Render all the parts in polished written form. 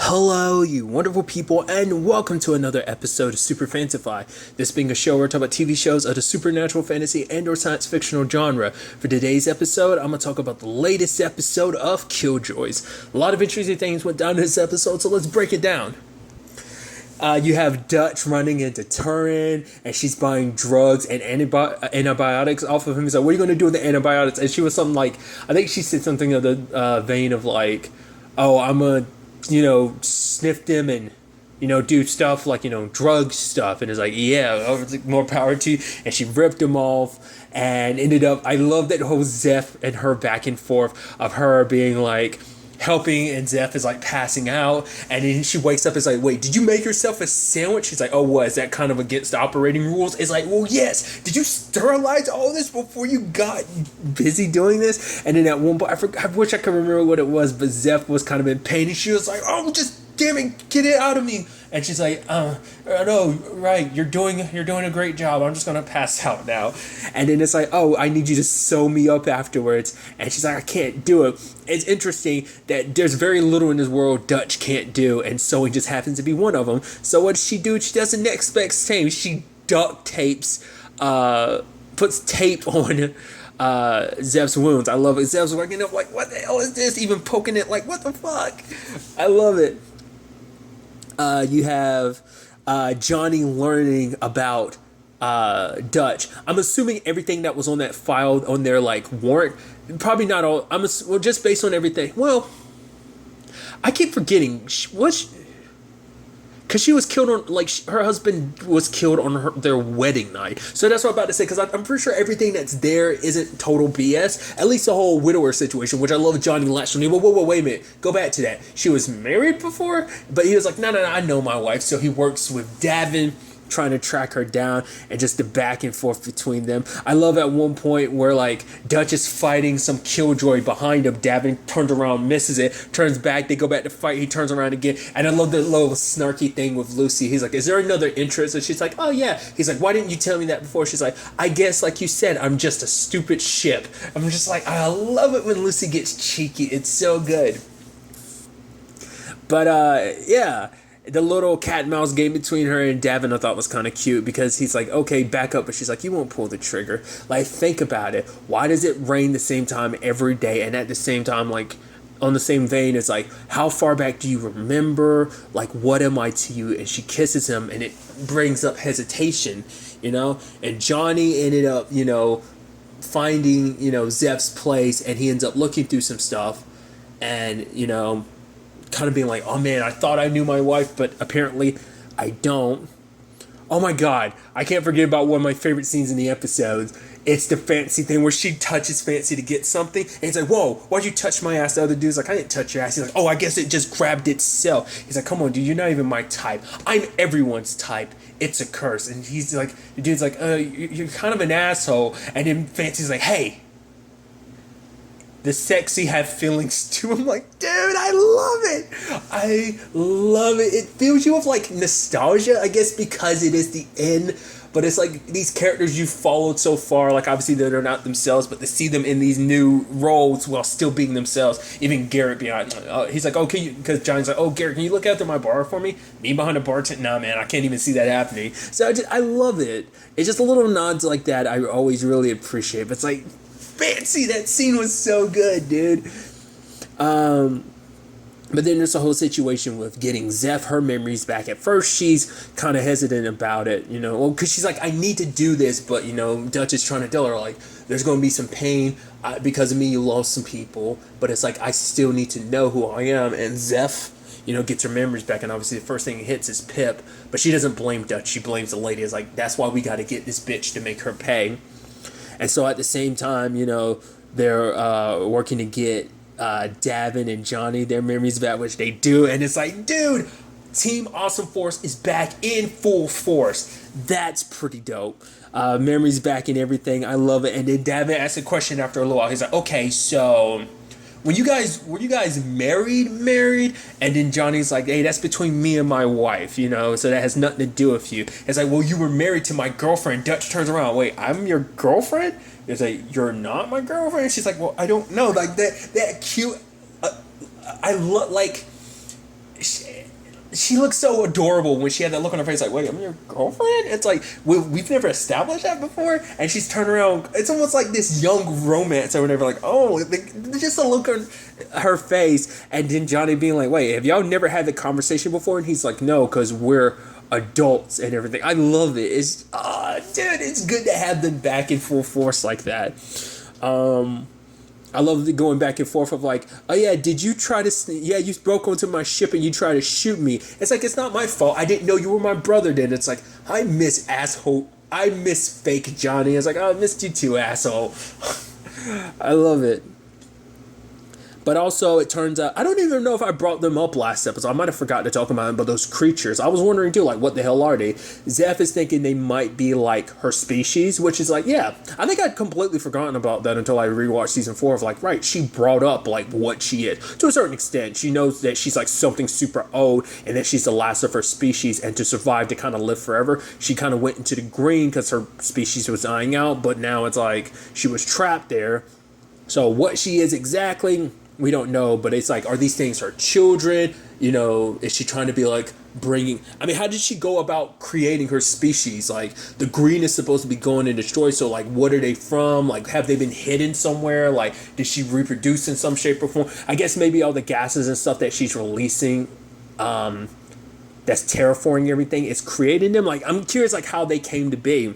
Hello, you wonderful people, and welcome to another episode of Super-Fanta-Fi. This being a show where I talk about TV shows of the supernatural, fantasy, and/or science fictional genre. For today's episode, I'm gonna talk about the latest episode of Killjoys. A lot of interesting things went down in this episode, so let's break it down. You have Dutch running into Turin, and she's buying drugs and antibiotics off of him. He's like, "What are you gonna do with the antibiotics?" And she was something like, I think she said something of the vein of like, "Oh, I'm gonna." Sniff them and, do stuff like, drug stuff. And it's like, yeah, more power to you. And she ripped them off and ended up, I love that whole Zeph and her back and forth of her being like, helping, and Zeph is like passing out, and then she wakes up. It's like, wait, did you make yourself a sandwich? She's like, oh, what, is that kind of against the operating rules? It's like, well, yes. Did you sterilize all this before you got busy doing this? And then at one point, I wish I could remember what it was, but Zeph was kind of in pain, and she was like, oh, just damn it, get it out of me. And she's like, no, right, you're doing a great job. I'm just gonna pass out now. And then it's like, oh, I need you to sew me up afterwards. And she's like, I can't do it. It's interesting that there's very little in this world Dutch can't do, and sewing just happens to be one of them. So what does she do? She does the next best thing. She duct tapes, puts tape on Zeph's wounds. I love it. Zeph's like, what the hell is this? Even poking it, like, what the fuck? I love it. You have Johnny learning about Dutch. I'm assuming everything that was on that file on their warrant. Probably not all. Just based on everything. Well, I keep forgetting. Because she was killed on, her husband was killed on their wedding night. So that's what I'm about to say, because I'm pretty sure everything that's there isn't total BS. At least the whole widower situation, which I love Johnny latched on. Whoa, wait a minute. Go back to that. She was married before, but he was like, no, I know my wife. So he works with Davin, trying to track her down, and just the back and forth between them. I love at one point where Dutch is fighting some killjoy behind him. Davin turns around, misses it, turns back, they go back to fight, he turns around again. And I love the little snarky thing with Lucy. He's like, is there another interest? And she's like, oh yeah. He's like, why didn't you tell me that before? She's like, I guess like you said, I'm just a stupid ship. I'm just like, I love it when Lucy gets cheeky. It's so good. But yeah, the little cat and mouse game between her and Davin I thought was kind of cute, because he's like, okay, back up. But she's like, you won't pull the trigger. Think about it. Why does it rain the same time every day? And at the same time, on the same vein, it's like, how far back do you remember? What am I to you? And she kisses him, and it brings up hesitation, And Johnny ended up, finding, Zeph's place, and he ends up looking through some stuff, and, kind of being like, oh man, I thought I knew my wife, but apparently I don't. Oh my god, I can't forget about one of my favorite scenes in the episodes. It's the fancy thing where she touches Fancy to get something, and he's like, whoa, why'd you touch my ass? The other dude's like, I didn't touch your ass. He's like, oh, I guess it just grabbed itself. He's like, come on, dude, you're not even my type. I'm everyone's type. It's a curse. And he's like, the dude's like, you're kind of an asshole. And then Fancy's like, hey, the sexy have feelings too. I'm like, dude, I love it. I love it. It fills you with nostalgia, I guess, because it is the end. But it's these characters you've followed so far, obviously they're not themselves, but to see them in these new roles while still being themselves. Even Garrett behind, he's like, oh, can you, because Johnny's like, oh, Garrett, can you look after my bar for me? Me behind a bartender? Nah, man, I can't even see that happening. So I love it. It's just a little nods like that I always really appreciate. But it's fancy, that scene was so good, dude. But then there's a whole situation with getting Zeph her memories back. At first she's kind of hesitant about it, because she's like, I need to do this, but Dutch is trying to tell her there's going to be some pain because of me. You lost some people, but it's I still need to know who I am. And Zeph gets her memories back, and obviously the first thing he hits is Pip, but she doesn't blame Dutch, she blames the lady. It's that's why we got to get this bitch to make her pay. And so at the same time, they're working to get Davin and Johnny their memories back, which they do. And it's dude, Team Awesome Force is back in full force. That's pretty dope. Memories back and everything. I love it. And then Davin asks a question after a little while. He's like, okay, so were you guys married? And then Johnny's like, hey, that's between me and my wife, so that has nothing to do with you. It's like, well, you were married to my girlfriend. Dutch turns around, wait, I'm your girlfriend? It's like, you're not my girlfriend? She's like, well, I don't know. That cute, I love, she looks so adorable when she had that look on her face, like, wait, I'm your girlfriend? It's like, we've never established that before, and she's turned around, it's almost like this young romance or whatever, like, oh, just a look on her face, and then Johnny being like, wait, have y'all never had the conversation before? And he's like, no, because we're adults and everything. I love it. It's, dude, it's good to have them back in full force like that. I love the going back and forth of like, oh yeah, did you try to, yeah, you broke onto my ship and you tried to shoot me. It's like, it's not my fault. I didn't know you were my brother then. It's like, I miss fake Johnny. It's like, oh, I missed you too, asshole. I love it. But also, it turns out, I don't even know if I brought them up last episode. I might have forgotten to talk about them, but those creatures, I was wondering too, like, what the hell are they? Zeph is thinking they might be like her species, which is like, yeah, I think I'd completely forgotten about that until I rewatched season 4 of like, right, she brought up like what she is. To a certain extent, she knows that she's like something super old and that she's the last of her species, and to survive, to kind of live forever, she kind of went into the green because her species was dying out, but now it's like she was trapped there. So what she is exactly, we don't know, but it's like, are these things her children? You know, is she trying to be like bringing, I mean, how did she go about creating her species? Like, the green is supposed to be going and destroyed, so like, what are they from? Like, have they been hidden somewhere? Like, did she reproduce in some shape or form? I guess maybe all the gases and stuff that she's releasing, that's terraforming everything, is creating them. Like, I'm curious like how they came to be.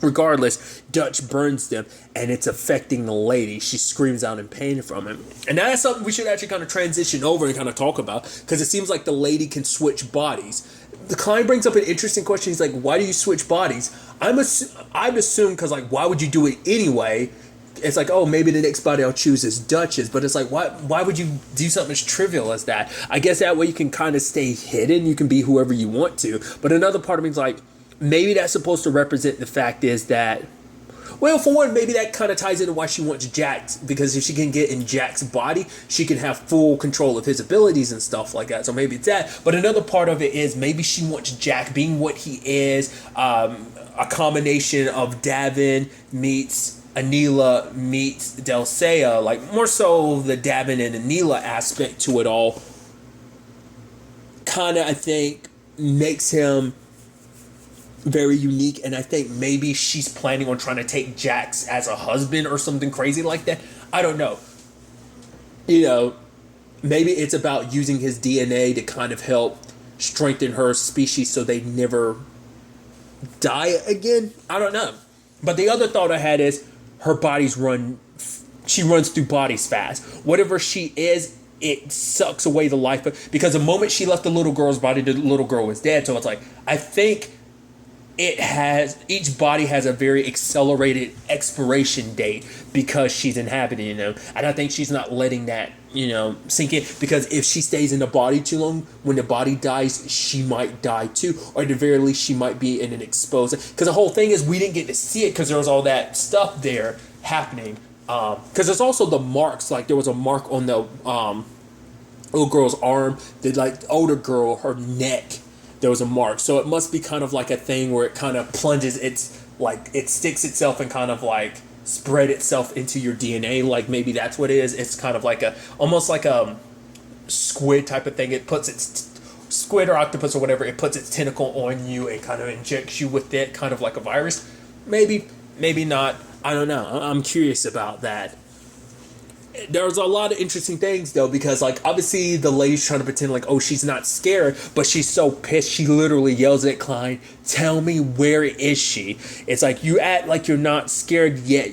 Regardless, Dutch burns them, and it's affecting the lady. She screams out in pain from him. And that's something we should actually kind of transition over and kind of talk about, because it seems like the lady can switch bodies. The client brings up an interesting question. He's like, why do you switch bodies? I'd assume because, like, why would you do it anyway? It's like, oh, maybe the next body I'll choose is Dutch's. But it's like, why would you do something as trivial as that? I guess that way you can kind of stay hidden. You can be whoever you want to. But another part of me is like, maybe that's supposed to represent the fact is that, well, for one, maybe that kind of ties into why she wants Jax, because if she can get in Jax's body, she can have full control of his abilities and stuff like that. So maybe it's that. But another part of it is maybe she wants Jax being what he is, a combination of Davin meets Anila meets Delsea, like more so the Davin and Anila aspect to it all, kind of, I think, makes him very unique. And I think maybe she's planning on trying to take Jax as a husband or something crazy like that. I don't know. You know, maybe it's about using his DNA to kind of help strengthen her species so they never die again. I don't know. But the other thought I had is her bodies she runs through bodies fast. Whatever she is, it sucks away the life. Because the moment she left the little girl's body, the little girl was dead. So it's like, I think each body has a very accelerated expiration date because she's inhabiting them. And I think she's not letting that, sink in, because if she stays in the body too long, when the body dies, she might die too, or at the very least she might be in an exposed, because the whole thing is we didn't get to see it because there was all that stuff there happening, because there's also the marks. Like, there was a mark on the little girl's arm, the like older girl, her neck, there was a mark. So it must be kind of like a thing where it kind of plunges, it sticks itself and kind of like spread itself into your DNA. Like, maybe that's what it is. It's kind of like almost like a squid type of thing. It puts its squid or octopus or whatever, it puts its tentacle on you and kind of injects you with it, kind of like a virus. Maybe not. I don't know. I'm curious about that. There's a lot of interesting things though, because like obviously the lady's trying to pretend like, oh, she's not scared, but she's so pissed she literally yells at Klein, tell me, where is she? It's like, you act like you're not scared yet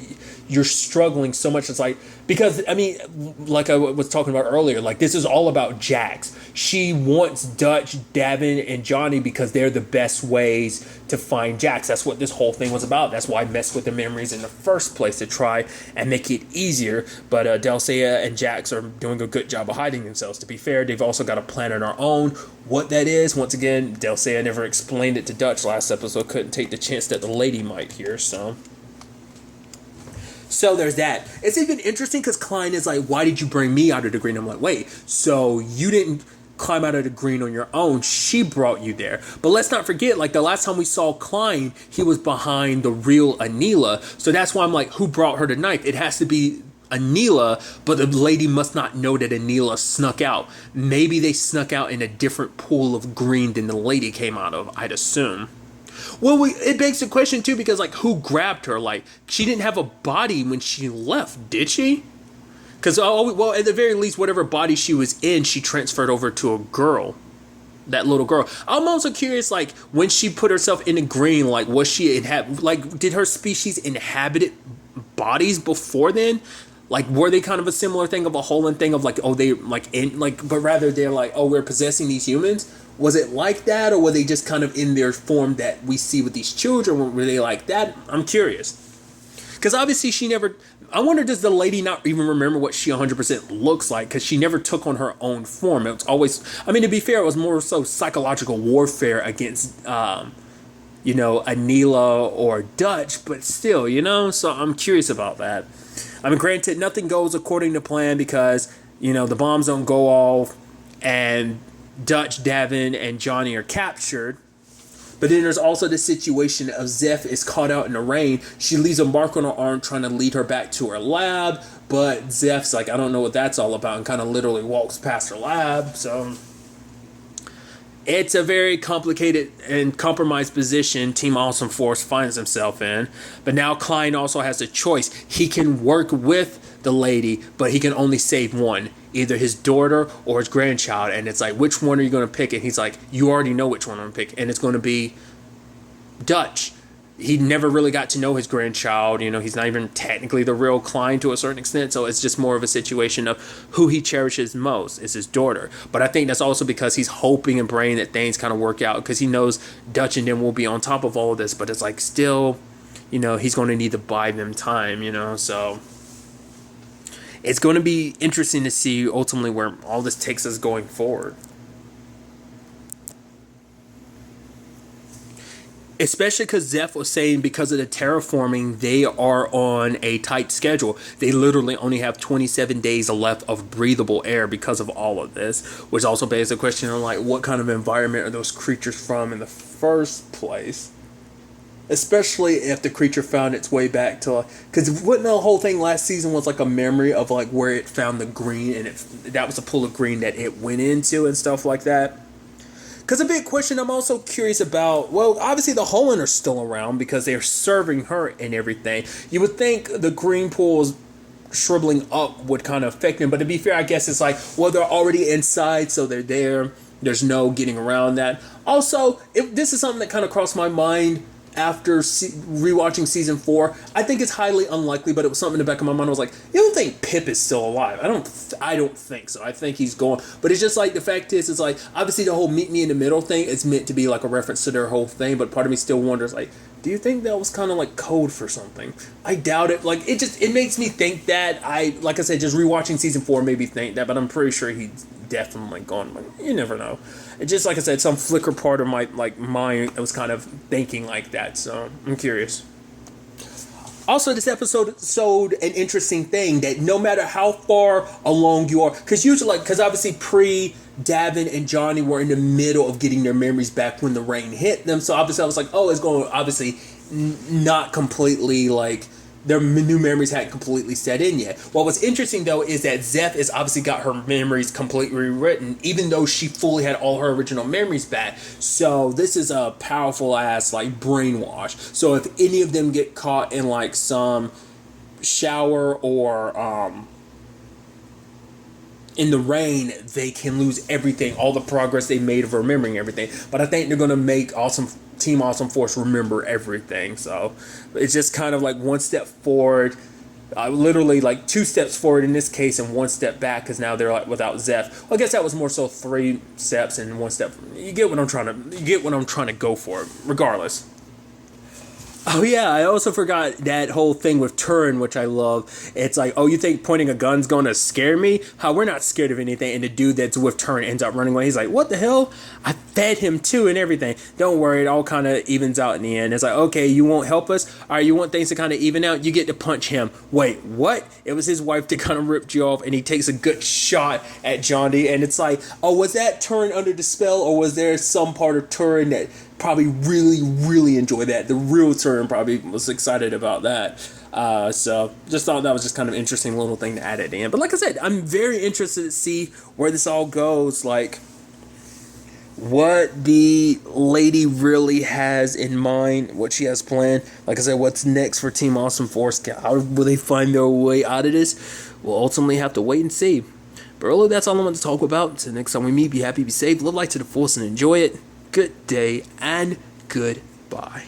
you're struggling so much. It's like, because I mean, like I was talking about earlier, like this is all about Jax. She wants Dutch, Davin, and Johnny because they're the best ways to find Jax. That's what this whole thing was about. That's why I messed with the memories in the first place, to try and make it easier. But Delsea and Jax are doing a good job of hiding themselves. To be fair, they've also got a plan on our own. What that is, once again, Delsea never explained it to Dutch last episode. Couldn't take the chance that the lady might hear, So there's that. It's even interesting because Klein is like, why did you bring me out of the green? I'm like, wait, so you didn't climb out of the green on your own. She brought you there. But let's not forget, like the last time we saw Klein, he was behind the real Anila. So that's why I'm like, who brought her the knife? It has to be Anila, but the lady must not know that Anila snuck out. Maybe they snuck out in a different pool of green than the lady came out of, I'd assume. Well, it begs the question too, because like, who grabbed her? Like, she didn't have a body when she left, did she? Because, well, at the very least, whatever body she was in, she transferred over to a girl. That little girl. I'm also curious, like, when she put herself in the green, like, was she did her species inhabited bodies before then? Like, were they kind of a similar thing of a Holland thing of like, oh, they like in like, but rather they're like, oh, we're possessing these humans? Was it like that, or were they just kind of in their form that we see with these children? Were they like that? I'm curious. Because obviously she never... I wonder, does the lady not even remember what she 100% looks like? Because she never took on her own form. It was always... I mean, to be fair, it was more so psychological warfare against, Anila or Dutch. But still, So I'm curious about that. I mean, granted, nothing goes according to plan because, the bombs don't go off. And Dutch, Davin, and Johnny are captured. But then there's also the situation of Zeph is caught out in the rain. She leaves a mark on her arm trying to lead her back to her lab. But Zeph's like, I don't know what that's all about, and kind of literally walks past her lab. So it's a very complicated and compromised position Team Awesome Force finds himself in. But now Klein also has a choice. He can work with the lady, but he can only save one. Either his daughter or his grandchild. And it's like, which one are you going to pick? And he's like, you already know which one I'm going to pick. And it's going to be Dutch. He never really got to know his grandchild. He's not even technically the real Klein to a certain extent. So it's just more of a situation of who he cherishes most is his daughter. But I think that's also because he's hoping and praying that things kind of work out. Because he knows Dutch and them will be on top of all of this. But it's like still, he's going to need to buy them time, So... it's going to be interesting to see ultimately where all this takes us going forward. Especially because Zeph was saying because of the terraforming, they are on a tight schedule. They literally only have 27 days left of breathable air because of all of this. Which also begs the question on like, what kind of environment are those creatures from in the first place? Especially if the creature found its way back to... Because wouldn't the whole thing last season was like a memory of like where it found the green, and that was a pool of green that it went into and stuff like that. Because a big question I'm also curious about... Well, obviously the Holland are still around because they're serving her and everything. You would think the green pools shriveling up would kind of affect them. But to be fair, I guess it's like, well, they're already inside, so they're there. There's no getting around that. Also, this is something that kind of crossed my mind... after rewatching season 4, I think it's highly unlikely, but it was something in the back of my mind. I was like, you don't think Pip is still alive? I don't think so. I think he's gone. But it's just like, the fact is, it's like, obviously the whole meet me in the middle thing is meant to be like a reference to their whole thing, but part of me still wonders, like, do you think that was kind of like code for something? I doubt it. Like, it makes me think that. Like I said, just rewatching season 4 made me think that, but I'm pretty sure he's definitely gone. Like, you never know. It's just, like I said, some flicker part of my mind was kind of thinking like that, so I'm curious. Also, this episode showed an interesting thing that no matter how far along you are, because obviously Davin and Johnny were in the middle of getting their memories back when the rain hit them, so obviously I was like, oh, it's going to obviously not completely like... their new memories hadn't completely set in yet. What was interesting, though, is that Zeph has obviously got her memories completely rewritten, even though she fully had all her original memories back. So this is a powerful-ass, like, brainwash. So if any of them get caught in, like, some shower or, in the rain, they can lose everything, all the progress they made of remembering everything. But I think they're going to make Team Awesome Force remember everything. So it's just kind of like one step forward, literally like 2 steps forward in this case and 1 step back, because now they're like without Zeph. Well, I guess that was more so 3 steps and 1 step. You get what I'm trying to go for, regardless. Oh yeah, I also forgot that whole thing with Turin, which I love. It's like, oh, you think pointing a gun's going to scare me? How we're not scared of anything. And the dude that's with Turin ends up running away. He's like, what the hell? I fed him too and everything. Don't worry, it all kind of evens out in the end. It's like, okay, you won't help us? All right, you want things to kind of even out? You get to punch him. Wait, what? It was his wife that kind of ripped you off, and he takes a good shot at Johnny. And it's like, oh, was that Turin under the spell, or was there some part of Turin that probably really enjoy that. The real term probably was excited about that. So just thought that was just kind of interesting little thing to add at the end. But like I said, I'm very interested to see where this all goes. Like, what the lady really has in mind, what she has planned. Like I said, what's next for Team Awesome Force? How will they find their way out of this? We'll ultimately have to wait and see. But really, that's all I want to talk about. Until next time we meet, be happy, be safe, live life to the fullest, and enjoy it. Good day and goodbye.